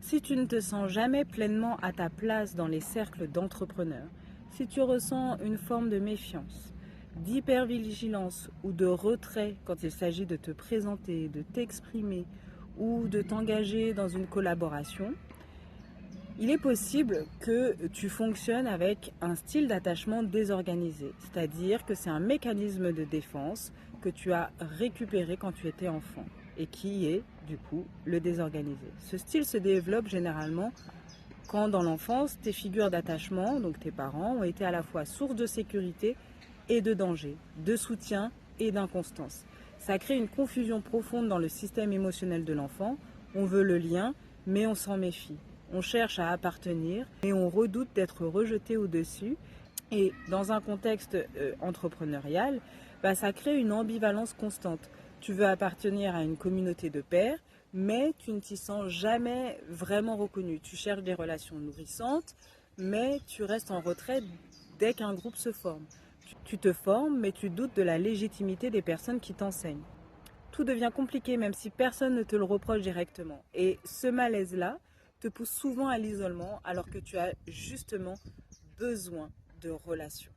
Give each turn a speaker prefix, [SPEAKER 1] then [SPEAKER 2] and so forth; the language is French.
[SPEAKER 1] Si tu ne te sens jamais pleinement à ta place dans les cercles d'entrepreneurs, si tu ressens une forme de méfiance, d'hypervigilance ou de retrait quand il s'agit de te présenter, de t'exprimer ou de t'engager dans une collaboration, il est possible que tu fonctionnes avec un style d'attachement désorganisé, c'est-à-dire que c'est un mécanisme de défense que tu as récupéré quand tu étais enfant et qui est, du coup, le désorganisé. Ce style se développe généralement quand, dans l'enfance, tes figures d'attachement, donc tes parents, ont été à la fois source de sécurité et de danger, de soutien et d'inconstance. Ça crée une confusion profonde dans le système émotionnel de l'enfant. On veut le lien, mais on s'en méfie. On cherche à appartenir, mais on redoute d'être rejeté au-dessus. Et dans un contexte entrepreneurial, ça crée une ambivalence constante. Tu veux appartenir à une communauté de pairs, mais tu ne t'y sens jamais vraiment reconnu. Tu cherches des relations nourrissantes, mais tu restes en retrait dès qu'un groupe se forme. Tu te formes, mais tu doutes de la légitimité des personnes qui t'enseignent. Tout devient compliqué même si personne ne te le reproche directement. Et ce malaise-là te pousse souvent à l'isolement alors que tu as justement besoin de relations.